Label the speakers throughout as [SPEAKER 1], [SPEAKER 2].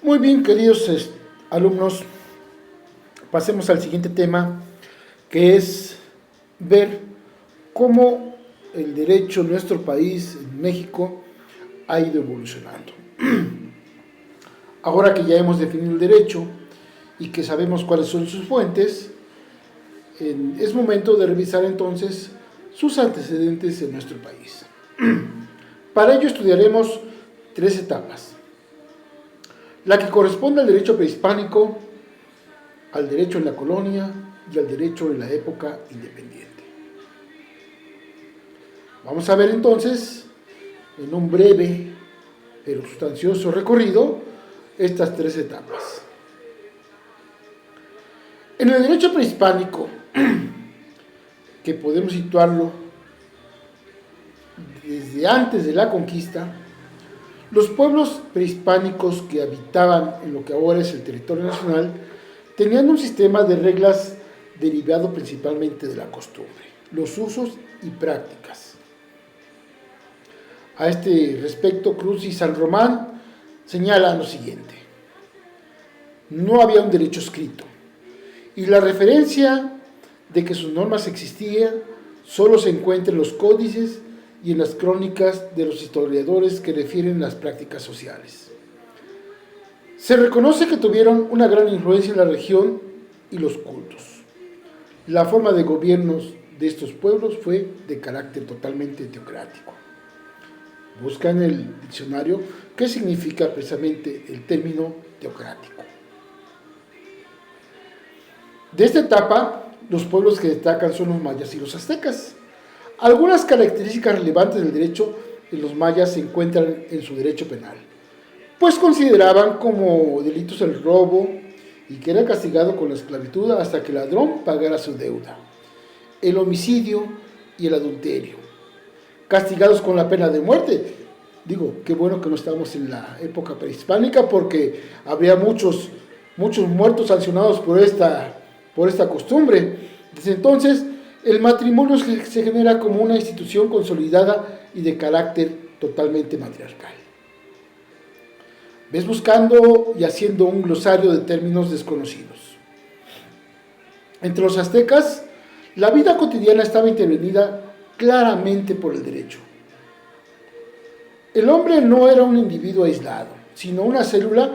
[SPEAKER 1] Muy bien, queridos alumnos, pasemos al siguiente tema, que es ver cómo el derecho en nuestro país, en México, ha ido evolucionando. Ahora que ya hemos definido el derecho y que sabemos cuáles son sus fuentes, es momento de revisar entonces sus antecedentes en nuestro país. Para ello estudiaremos tres etapas. La que corresponde al derecho prehispánico, al derecho en la colonia y al derecho en la época independiente. Vamos a ver entonces, en un breve pero sustancioso recorrido, estas tres etapas. En el derecho prehispánico, que podemos situarlo desde antes de la conquista, los pueblos prehispánicos que habitaban en lo que ahora es el territorio nacional tenían un sistema de reglas derivado principalmente de la costumbre, los usos y prácticas. A este respecto, Cruz y San Román señalan lo siguiente: no había un derecho escrito, y la referencia de que sus normas existían solo se encuentra en los códices y en las crónicas de los historiadores que refieren las prácticas sociales. Se reconoce que tuvieron una gran influencia en la región y los cultos. La forma de gobierno de estos pueblos fue de carácter totalmente teocrático. Busca en el diccionario qué significa precisamente el término teocrático. De esta etapa, los pueblos que destacan son los mayas y los aztecas. Algunas características relevantes del derecho de los mayas se encuentran en su derecho penal, pues consideraban como delitos el robo y que era castigado con la esclavitud hasta que el ladrón pagara su deuda, el homicidio y el adulterio, castigados con la pena de muerte. Digo, qué bueno que no estamos en la época prehispánica, porque habría muchos muertos sancionados por esta costumbre. Desde entonces, el matrimonio se genera como una institución consolidada y de carácter totalmente matriarcal. Ves buscando y haciendo un glosario de términos desconocidos. Entre los aztecas, la vida cotidiana estaba intervenida claramente por el derecho. El hombre no era un individuo aislado, sino una célula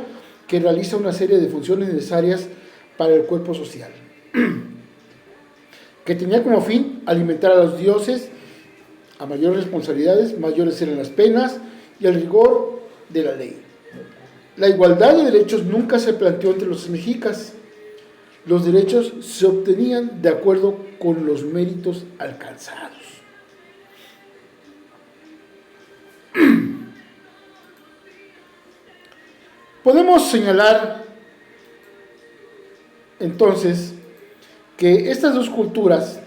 [SPEAKER 1] que realiza una serie de funciones necesarias para el cuerpo social, que tenía como fin alimentar a los dioses. A mayores responsabilidades, mayores eran las penas y el rigor de la ley. La igualdad de derechos nunca se planteó entre los mexicas. Los derechos se obtenían de acuerdo con los méritos alcanzados. Podemos señalar entonces que estas dos culturas,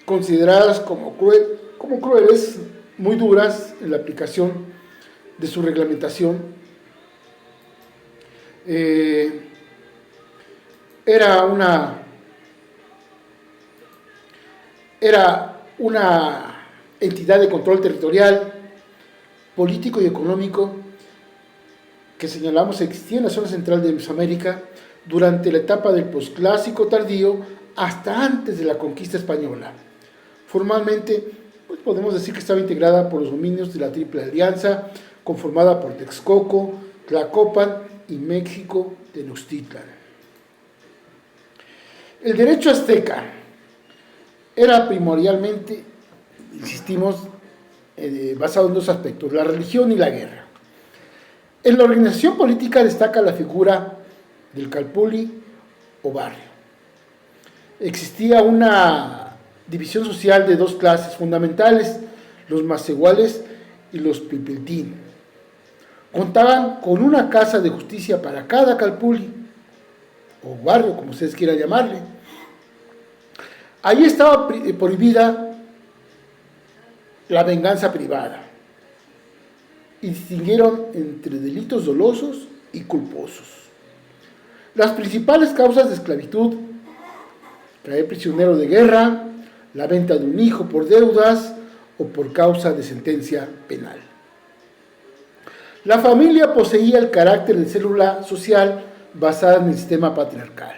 [SPEAKER 1] consideradas como crueles, muy duras en la aplicación de su reglamentación, era una entidad de control territorial, político y económico que señalamos existía en la zona central de Mesoamérica durante la etapa del posclásico tardío hasta antes de la conquista española. Formalmente, pues podemos decir que estaba integrada por los dominios de la Triple Alianza, conformada por Texcoco, Tlacopan y México Tenochtitlan. El derecho azteca era primordialmente, insistimos, basado en dos aspectos: la religión y la guerra. En la organización política destaca la figura del calpulli o barrio. Existía una división social de dos clases fundamentales: los macehuales y los pipiltín. Contaban con una casa de justicia para cada calpulli o barrio, como ustedes quieran llamarle. Ahí estaba prohibida la venganza privada y distinguieron entre delitos dolosos y culposos. Las principales causas de esclavitud: traer prisionero de guerra, la venta de un hijo por deudas o por causa de sentencia penal. La familia poseía el carácter de célula social basada en el sistema patriarcal.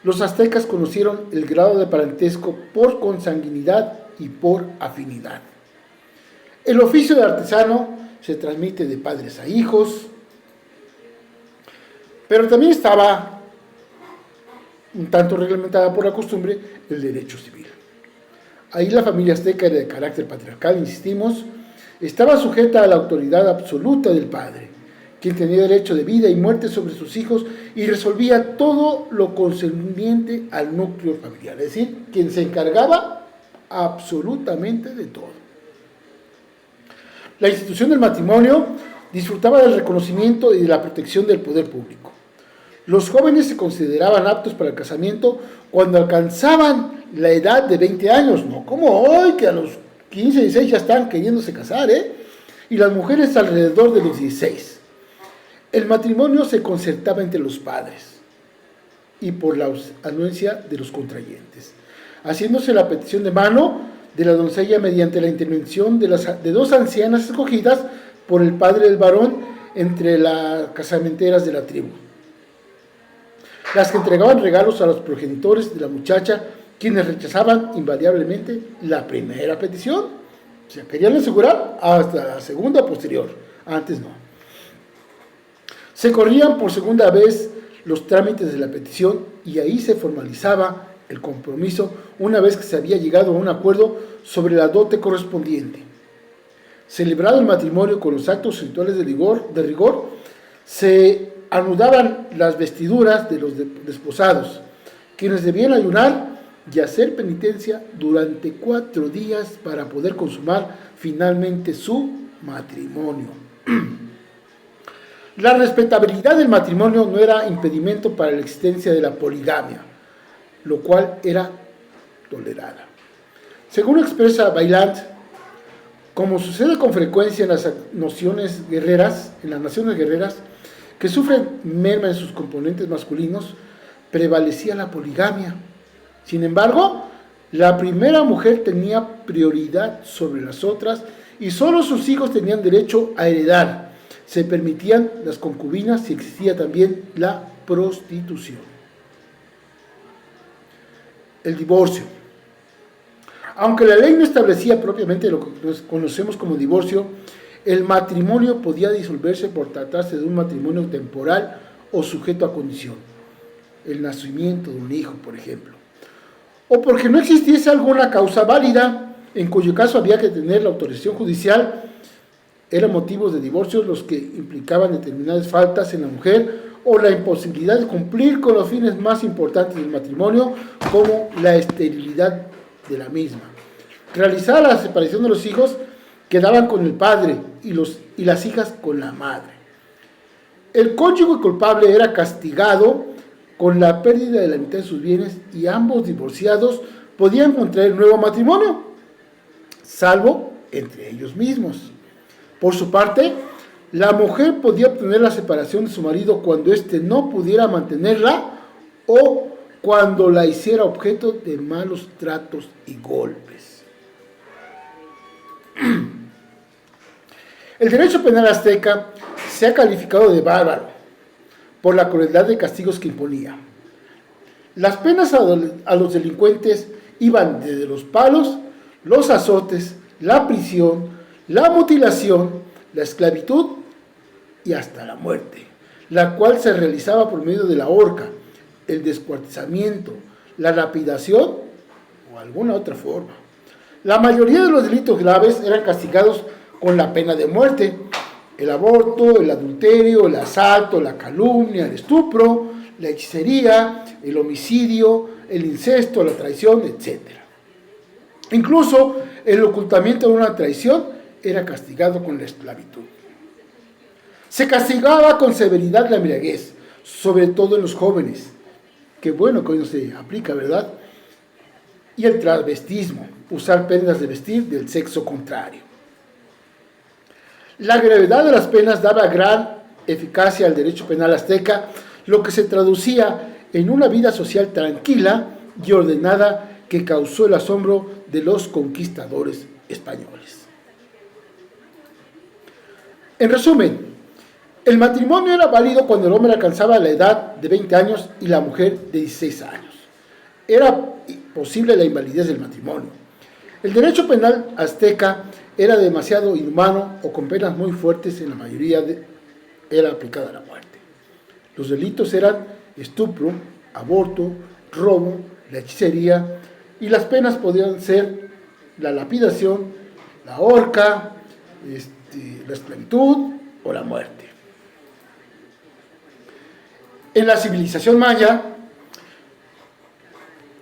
[SPEAKER 1] Los aztecas conocieron el grado de parentesco por consanguinidad y por afinidad. El oficio de artesano se transmite de padres a hijos, pero también estaba un tanto reglamentada por la costumbre el derecho civil. Ahí la familia azteca era de carácter patriarcal, insistimos, estaba sujeta a la autoridad absoluta del padre, quien tenía derecho de vida y muerte sobre sus hijos y resolvía todo lo concerniente al núcleo familiar, es decir, quien se encargaba absolutamente de todo. La institución del matrimonio disfrutaba del reconocimiento y de la protección del poder público. Los jóvenes se consideraban aptos para el casamiento cuando alcanzaban la edad de 20 años, no como hoy, que a los 15, 16 ya están queriéndose casar, y las mujeres alrededor de los 16. El matrimonio se concertaba entre los padres y por la anuencia de los contrayentes, haciéndose la petición de mano de la doncella mediante la intervención de dos ancianas escogidas por el padre del varón entre las casamenteras de la tribu, las que entregaban regalos a los progenitores de la muchacha, quienes rechazaban invariablemente la primera petición. O sea, querían asegurar hasta la segunda posterior, antes no. Se corrían por segunda vez los trámites de la petición y ahí se formalizaba el compromiso una vez que se había llegado a un acuerdo sobre la dote correspondiente. Celebrado el matrimonio con los actos rituales de rigor, se anudaban las vestiduras de los desposados, quienes debían ayunar y hacer penitencia durante 4 días para poder consumar finalmente su matrimonio. La respetabilidad del matrimonio no era impedimento para la existencia de la poligamia, lo cual era tolerada. Según expresa Vaillant, como sucede con frecuencia en las naciones guerreras, que sufren merma en sus componentes masculinos, prevalecía la poligamia. Sin embargo, la primera mujer tenía prioridad sobre las otras y solo sus hijos tenían derecho a heredar. Se permitían las concubinas y existía también la prostitución. El divorcio. Aunque la ley no establecía propiamente lo que conocemos como divorcio, el matrimonio podía disolverse por tratarse de un matrimonio temporal o sujeto a condición. El nacimiento de un hijo, por ejemplo. O porque no existiese alguna causa válida, en cuyo caso había que tener la autorización judicial. Eran motivos de divorcio los que implicaban determinadas faltas en la mujer o la imposibilidad de cumplir con los fines más importantes del matrimonio, como la esterilidad de la misma. Realizada la separación de los hijos, quedaban con el padre y las hijas con la madre. El cónyuge culpable era castigado con la pérdida de la mitad de sus bienes y ambos divorciados podían contraer nuevo matrimonio, salvo entre ellos mismos. Por su parte, la mujer podía obtener la separación de su marido cuando éste no pudiera mantenerla o cuando la hiciera objeto de malos tratos y golpes. El derecho penal azteca se ha calificado de bárbaro por la crueldad de castigos que imponía. Las penas a los delincuentes iban desde los palos, los azotes, la prisión, la mutilación, la esclavitud y hasta la muerte, la cual se realizaba por medio de la horca, el descuartizamiento, la lapidación o alguna otra forma. La mayoría de los delitos graves eran castigados con la pena de muerte: el aborto, el adulterio, el asalto, la calumnia, el estupro, la hechicería, el homicidio, el incesto, la traición, etc. Incluso el ocultamiento de una traición era castigado con la esclavitud. Se castigaba con severidad la embriaguez, sobre todo en los jóvenes, que bueno que hoy no se aplica, ¿verdad? Y el transvestismo, usar prendas de vestir del sexo contrario. La gravedad de las penas daba gran eficacia al derecho penal azteca, lo que se traducía en una vida social tranquila y ordenada que causó el asombro de los conquistadores españoles. En resumen, El matrimonio era válido cuando el hombre alcanzaba la edad de 20 años y la mujer de 16 años. Era posible la invalidez del matrimonio. El derecho penal azteca era demasiado inhumano o con penas muy fuertes, en la mayoría era aplicada la muerte. Los delitos eran estupro, aborto, robo, la hechicería, y las penas podían ser la lapidación, la horca, la esclavitud o la muerte. En la civilización maya,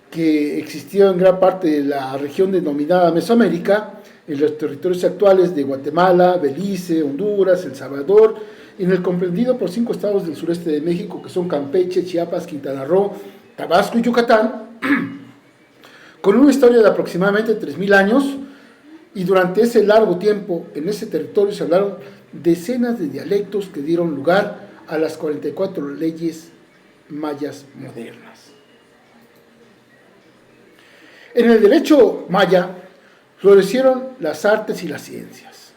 [SPEAKER 1] que existió en gran parte de la región denominada Mesoamérica, en los territorios actuales de Guatemala, Belice, Honduras, El Salvador, en el comprendido por 5 estados del sureste de México, que son Campeche, Chiapas, Quintana Roo, Tabasco y Yucatán, con una historia de aproximadamente 3.000 años, y durante ese largo tiempo en ese territorio se hablaron decenas de dialectos que dieron lugar a las 44 leyes mayas modernas. En el derecho maya florecieron las artes y las ciencias.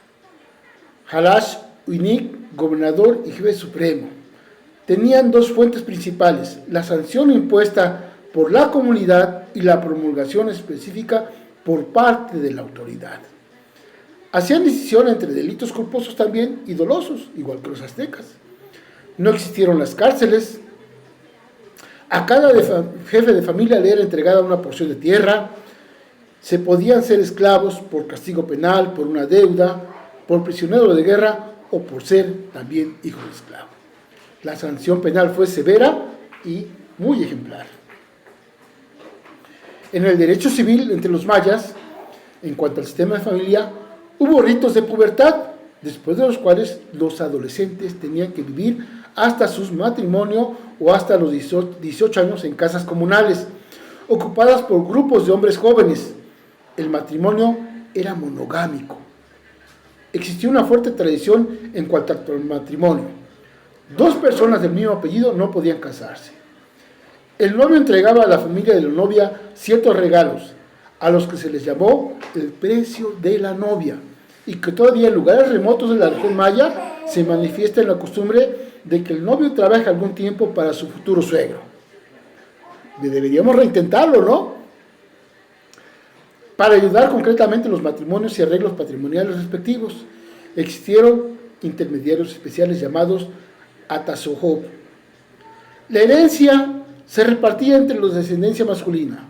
[SPEAKER 1] Halash Uinik, gobernador y jefe supremo, tenían 2 fuentes principales: la sanción impuesta por la comunidad y la promulgación específica por parte de la autoridad. Hacían distinción entre delitos culposos también y dolosos, igual que los aztecas. No existieron las cárceles. A cada jefe de familia le era entregada una porción de tierra. Se podían ser esclavos por castigo penal, por una deuda, por prisionero de guerra o por ser también hijo de esclavo. La sanción penal fue severa y muy ejemplar. En el derecho civil entre los mayas, en cuanto al sistema de familia, hubo ritos de pubertad, después de los cuales los adolescentes tenían que vivir hasta su matrimonio o hasta los 18 años en casas comunales, ocupadas por grupos de hombres jóvenes. El matrimonio era monogámico. Existía una fuerte tradición en cuanto al matrimonio. 2 personas del mismo apellido no podían casarse. El novio entregaba a la familia de la novia ciertos regalos, a los que se les llamó el precio de la novia, y que todavía en lugares remotos de la región maya se manifiesta en la costumbre de que el novio trabaje algún tiempo para su futuro suegro. Deberíamos reintentarlo, ¿no? Para ayudar concretamente en los matrimonios y arreglos patrimoniales respectivos, existieron intermediarios especiales llamados atasojob. La herencia se repartía entre los de descendencia masculina,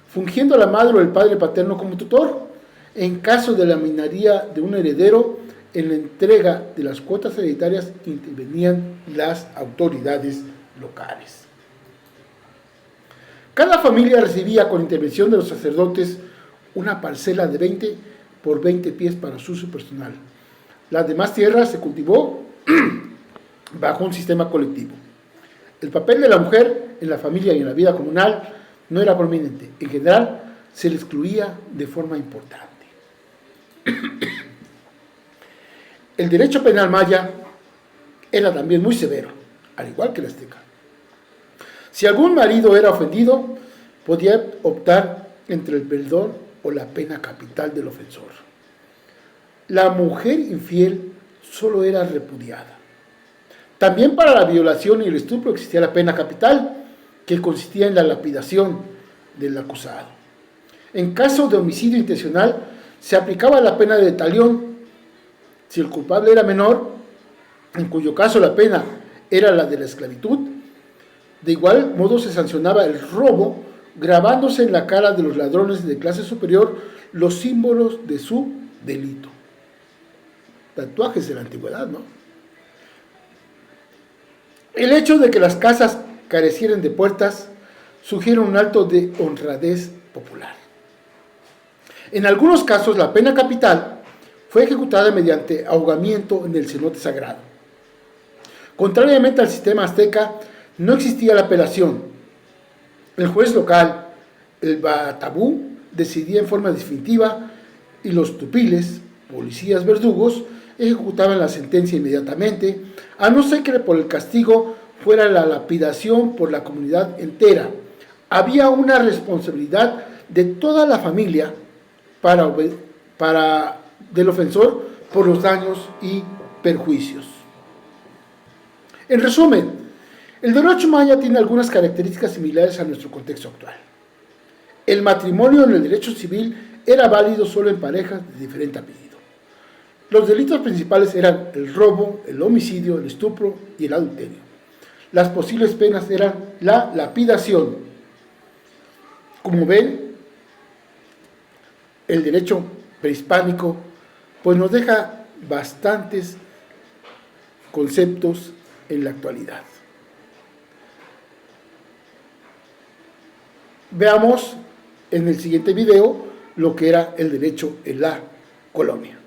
[SPEAKER 1] fungiendo la madre o el padre paterno como tutor. En caso de la minoría de un heredero, en la entrega de las cuotas hereditarias intervenían las autoridades locales. Cada familia recibía, con intervención de los sacerdotes, una parcela de 20 por 20 pies para su uso personal. Las demás tierras se cultivó bajo un sistema colectivo. El papel de la mujer en la familia y en la vida comunal no era prominente. En general, se le excluía de forma importante. El derecho penal maya era también muy severo, al igual que el azteca. Si algún marido era ofendido, podía optar entre el perdón o la pena capital del ofensor. La mujer infiel solo era repudiada. También para la violación y el estupro existía la pena capital, que consistía en la lapidación del acusado. En caso de homicidio intencional, se aplicaba la pena de talión. Si el culpable era menor, en cuyo caso la pena era la de la esclavitud, de igual modo se sancionaba el robo, grabándose en la cara de los ladrones de clase superior los símbolos de su delito. Tatuajes de la antigüedad, ¿no? El hecho de que las casas carecieran de puertas sugiere un acto de honradez popular. En algunos casos, la pena capital fue ejecutada mediante ahogamiento en el cenote sagrado. Contrariamente al sistema azteca, no existía la apelación. El juez local, el batabú, decidía en forma definitiva y los tupiles, policías verdugos, ejecutaban la sentencia inmediatamente, a no ser que por el castigo fuera la lapidación por la comunidad entera. Había una responsabilidad de toda la familia del ofensor por los daños y perjuicios. En resumen, el derecho maya tiene algunas características similares a nuestro contexto actual. El matrimonio en el derecho civil era válido solo en parejas de diferente apellido. Los delitos principales eran el robo, el homicidio, el estupro y el adulterio. Las posibles penas eran la lapidación. Como ven, el derecho prehispánico pues nos deja bastantes conceptos en la actualidad. Veamos en el siguiente video lo que era el derecho en la colonia.